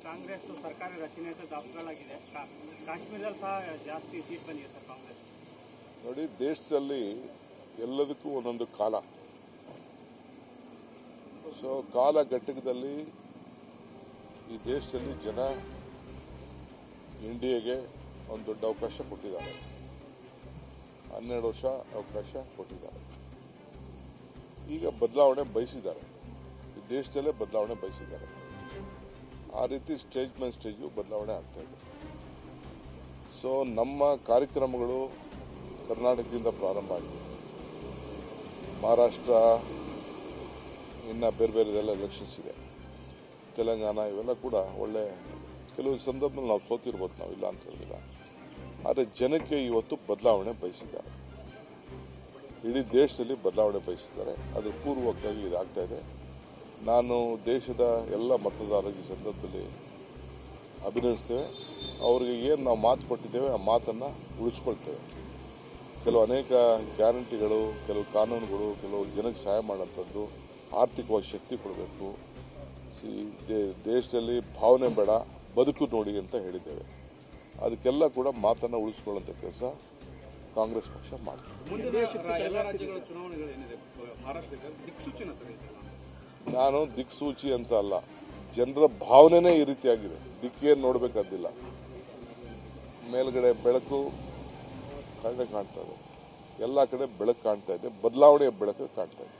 ಕಾಂಗ್ರೆಸ್ ಸರ್ಕಾರ ರಚನೆ ದಾಖಲಾಗಿದೆ. ಕಾಶ್ಮೀರದಲ್ಲಿ ಸಹ ಜಾಸ್ತಿ ಸೀಟ್ ಬಂದಿದೆ ಸರ್ ಕಾಂಗ್ರೆಸ್. ನೋಡಿ, ದೇಶದಲ್ಲಿ ಎಲ್ಲದಕ್ಕೂ ಒಂದೊಂದು ಕಾಲ. ಸೊ ಕಾಲ ಘಟ್ಟಕದಲ್ಲಿ ಈ ದೇಶದಲ್ಲಿ ಜನ ಇಂಡಿಯಾಗೆ ಒಂದು ದೊಡ್ಡ ಅವಕಾಶ ಕೊಟ್ಟಿದ್ದಾರೆ. 12 ವರ್ಷ ಅವಕಾಶ ಕೊಟ್ಟಿದ್ದಾರೆ. ಈಗ ಬದಲಾವಣೆ ಬಯಸಿದ್ದಾರೆ. ಈ ದೇಶದಲ್ಲೇ ಬದಲಾವಣೆ ಬಯಸಿದ್ದಾರೆ. ಆ ರೀತಿ ಸ್ಟೇಜ್ ಮೇಲೆ ಸ್ಟೇಜು ಬದಲಾವಣೆ ಆಗ್ತಾ ಇದೆ. ಸೊ ನಮ್ಮ ಕಾರ್ಯಕ್ರಮಗಳು ಕರ್ನಾಟಕದಿಂದ ಪ್ರಾರಂಭ ಆಗಿದೆ. ಮಹಾರಾಷ್ಟ್ರ ಇನ್ನು ಬೇರೆ ಬೇರೆದೆಲ್ಲ ಎಲೆಕ್ಷನ್ಸ್ ಇದೆ. ತೆಲಂಗಾಣ ಇವೆಲ್ಲ ಕೂಡ ಒಳ್ಳೆ ಕೆಲವು ಸಂದರ್ಭದಲ್ಲಿ ನಾವು ಸೋತಿರ್ಬೋದು, ನಾವು ಇಲ್ಲ ಅಂತ ಹೇಳಿಲ್ಲ. ಆದರೆ ಜನಕ್ಕೆ ಇವತ್ತು ಬದಲಾವಣೆ ಬಯಸಿದ್ದಾರೆ. ಇಡೀ ದೇಶದಲ್ಲಿ ಬದಲಾವಣೆ ಬಯಸಿದ್ದಾರೆ. ಅದರ ಪೂರ್ವಕವಾಗಿ ಇದಾಗ್ತಾ ಇದೆ. ನಾನು ದೇಶದ ಎಲ್ಲ ಮತದಾರರಿಗೆ ಈ ಸಂದರ್ಭದಲ್ಲಿ ಅಭಿನಂದಿಸ್ತೇವೆ. ಅವರಿಗೆ ಏನು ನಾವು ಮಾತು ಕೊಟ್ಟಿದ್ದೇವೆ ಆ ಮಾತನ್ನು ಉಳಿಸ್ಕೊಳ್ತೇವೆ. ಕೆಲವು ಅನೇಕ ಗ್ಯಾರಂಟಿಗಳು, ಕೆಲವು ಕಾನೂನುಗಳು, ಕೆಲವು ಜನಕ್ಕೆ ಸಹಾಯ ಮಾಡೋಂಥದ್ದು, ಆರ್ಥಿಕವಾಗಿ ಶಕ್ತಿ ಕೊಡಬೇಕು. ದೇಶದಲ್ಲಿ ಭಾವನೆ ಬೇಡ, ಬದುಕು ನೋಡಿ ಅಂತ ಹೇಳಿದ್ದೇವೆ. ಅದಕ್ಕೆಲ್ಲ ಕೂಡ ಮಾತನ್ನು ಉಳಿಸ್ಕೊಳ್ಳುವಂಥ ಕೆಲಸ ಕಾಂಗ್ರೆಸ್ ಪಕ್ಷ ಮಾಡ್ತೀವಿ. ನಾನು ದಿಕ್ಸೂಚಿ ಅಂತ ಅಲ್ಲ, ಜನರ ಭಾವನೆನೇ ಈ ರೀತಿಯಾಗಿದೆ. ದಿಕ್ಕೇನು ನೋಡಬೇಕಾದಿಲ್ಲ. ಮೇಲ್ಗಡೆ ಬೆಳಕು ಕಾಣ್ತಾ ಇದೆ, ಎಲ್ಲ ಕಡೆ ಬೆಳಕು ಕಾಣ್ತಾ ಇದೆ, ಬದಲಾವಣೆಯ ಬೆಳಕು ಕಾಣ್ತಾ ಇದೆ.